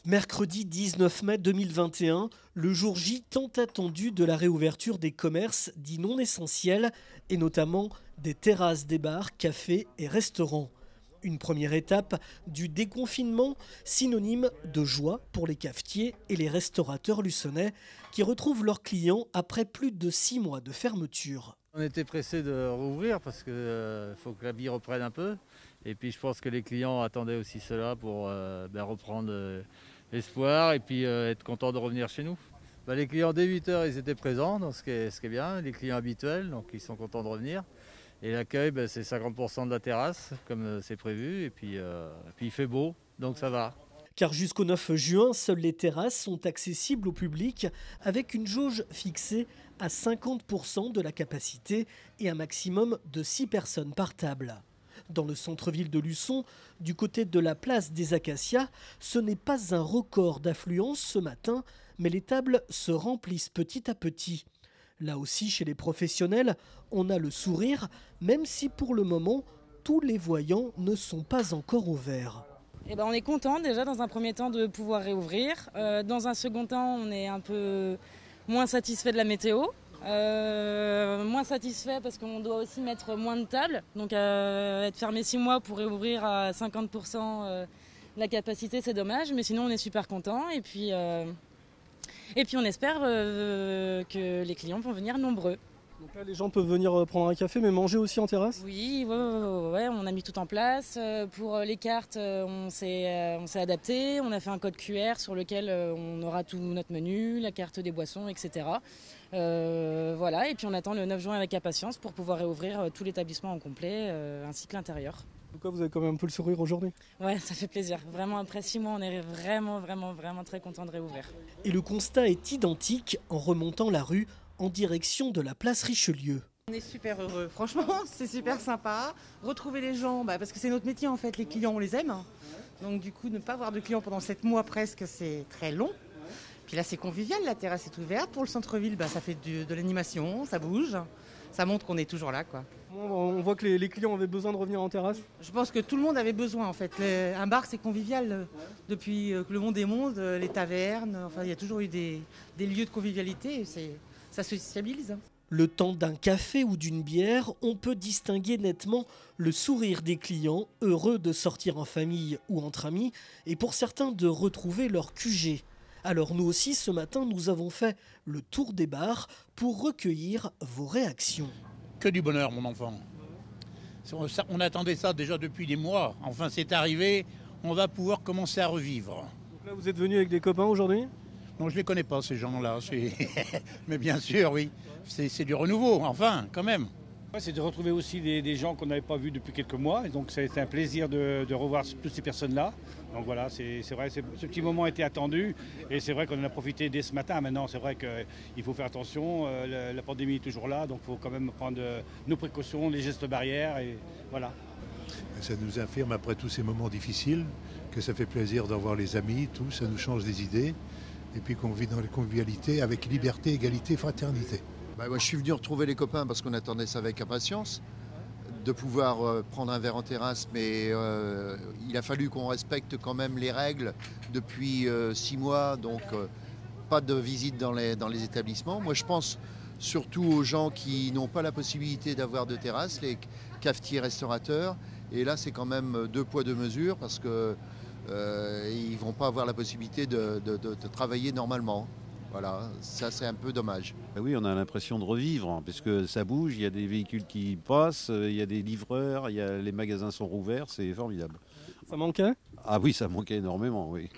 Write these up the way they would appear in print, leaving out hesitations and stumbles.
Mercredi 19 mai 2021, le jour J tant attendu de la réouverture des commerces dits non essentiels et notamment des terrasses des bars, cafés et restaurants. Une première étape du déconfinement, synonyme de joie pour les cafetiers et les restaurateurs luçonnais qui retrouvent leurs clients après plus de 6 mois de fermeture. On était pressés de rouvrir parce qu'il faut que la vie reprenne un peu. Et puis je pense que les clients attendaient aussi cela pour reprendre espoir et puis être contents de revenir chez nous. Les clients dès 8h ils étaient présents, donc ce qui est bien, les clients habituels, donc ils sont contents de revenir. Et l'accueil c'est 50% de la terrasse comme c'est prévu et puis il fait beau, donc ça va. Car jusqu'au 9 juin, seules les terrasses sont accessibles au public avec une jauge fixée à 50% de la capacité et un maximum de 6 personnes par table. Dans le centre-ville de Luçon, du côté de la place des Acacias, ce n'est pas un record d'affluence ce matin, mais les tables se remplissent petit à petit. Là aussi, chez les professionnels, on a le sourire, même si pour le moment, tous les voyants ne sont pas encore au vert. On est content déjà dans un premier temps de pouvoir réouvrir. Dans un second temps, on est un peu moins satisfait de la météo. Moins satisfait parce qu'on doit aussi mettre moins de tables. Donc être fermé 6 mois pour réouvrir à 50% la capacité, c'est dommage. Mais sinon, on est super content. Et puis on espère que les clients vont venir nombreux. Donc là, les gens peuvent venir prendre un café, mais manger aussi en terrasse ? Oui, ouais, on a mis tout en place. Pour les cartes, on s'est adapté. On a fait un code QR sur lequel on aura tout notre menu, la carte des boissons, etc. Voilà, et puis on attend le 9 juin avec impatience pour pouvoir réouvrir tout l'établissement en complet, ainsi que l'intérieur. Pourquoi vous avez quand même un peu le sourire aujourd'hui ? Ouais, ça fait plaisir. Vraiment, après 6 mois, on est vraiment très content de réouvrir. Et le constat est identique en remontant la rue en direction de la place Richelieu. On est super heureux, franchement, c'est super sympa. Retrouver les gens, parce que c'est notre métier en fait, les clients on les aime. Donc du coup, ne pas avoir de clients pendant 7 mois presque, c'est très long. Puis là c'est convivial, la terrasse est ouverte. Pour le centre-ville, ça fait de l'animation, ça bouge. Ça montre qu'on est toujours là, quoi. On voit que les clients avaient besoin de revenir en terrasse. Je pense que tout le monde avait besoin en fait. Un bar c'est convivial depuis que le monde est monde, les tavernes, enfin il y a toujours eu des lieux de convivialité, ça se sociabilise. Le temps d'un café ou d'une bière, on peut distinguer nettement le sourire des clients, heureux de sortir en famille ou entre amis, et pour certains de retrouver leur QG. Alors nous aussi, ce matin, nous avons fait le tour des bars pour recueillir vos réactions. Que du bonheur, mon enfant. On attendait ça déjà depuis des mois. Enfin, c'est arrivé, on va pouvoir commencer à revivre. Donc là, vous êtes venu avec des copains aujourd'hui ? Non, je ne les connais pas, ces gens-là. Mais bien sûr, oui. C'est du renouveau, enfin, quand même. Ouais, c'est de retrouver aussi des gens qu'on n'avait pas vus depuis quelques mois. Et donc, c'est un plaisir de revoir toutes ces personnes-là. Donc voilà, c'est vrai, ce petit moment était attendu. Et c'est vrai qu'on en a profité dès ce matin. Maintenant, c'est vrai qu'il faut faire attention. La pandémie est toujours là. Donc, il faut quand même prendre nos précautions, les gestes barrières. Et voilà. Ça nous affirme, après tous ces moments difficiles, que ça fait plaisir d'avoir les amis, tout. Ça nous change des idées. Et puis qu'on vit dans la convivialité avec liberté, égalité, fraternité. Moi, je suis venu retrouver les copains parce qu'on attendait ça avec impatience, de pouvoir prendre un verre en terrasse, mais il a fallu qu'on respecte quand même les règles depuis 6 mois, donc pas de visite dans les établissements. Moi je pense surtout aux gens qui n'ont pas la possibilité d'avoir de terrasse, les cafetiers, restaurateurs, et là c'est quand même 2 poids 2 mesures parce que ils ne vont pas avoir la possibilité de travailler normalement. Voilà, ça c'est un peu dommage. Oui, on a l'impression de revivre, parce que ça bouge, il y a des véhicules qui passent, il y a des livreurs, les magasins sont rouverts, c'est formidable. Ça manquait ? Ah oui, ça manquait énormément, oui.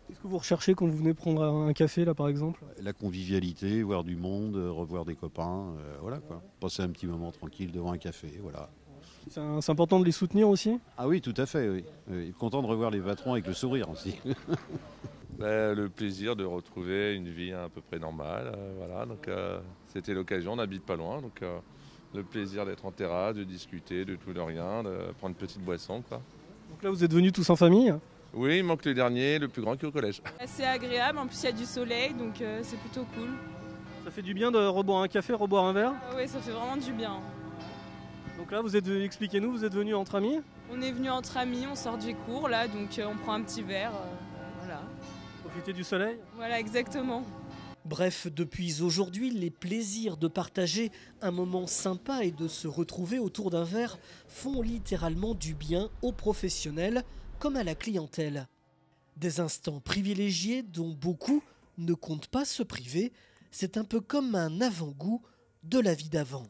Qu'est-ce que vous recherchez quand vous venez prendre un café là par exemple ? La convivialité, voir du monde, revoir des copains, voilà quoi. Passer un petit moment tranquille devant un café, voilà. C'est important de les soutenir aussi ? Ah oui, tout à fait, oui. Content de revoir les patrons avec le sourire aussi. Le plaisir de retrouver une vie à peu près normale, voilà. Donc c'était l'occasion, on n'habite pas loin, donc le plaisir d'être en terrasse, de discuter, de tout de rien, de prendre une petite boisson, quoi. Donc là vous êtes venus tous en famille ? Oui, il manque le dernier, le plus grand qui est au collège. C'est agréable, en plus il y a du soleil, donc c'est plutôt cool. Ça fait du bien de reboire un café, reboire un verre ? Oui, ça fait vraiment du bien. Donc là, expliquez-nous, vous êtes venus entre amis ? On est venus entre amis, on sort des cours là, donc on prend un petit verre, voilà. Profiter du soleil? Voilà, exactement. Bref, depuis aujourd'hui, les plaisirs de partager un moment sympa et de se retrouver autour d'un verre font littéralement du bien aux professionnels comme à la clientèle. Des instants privilégiés dont beaucoup ne comptent pas se priver, c'est un peu comme un avant-goût de la vie d'avant.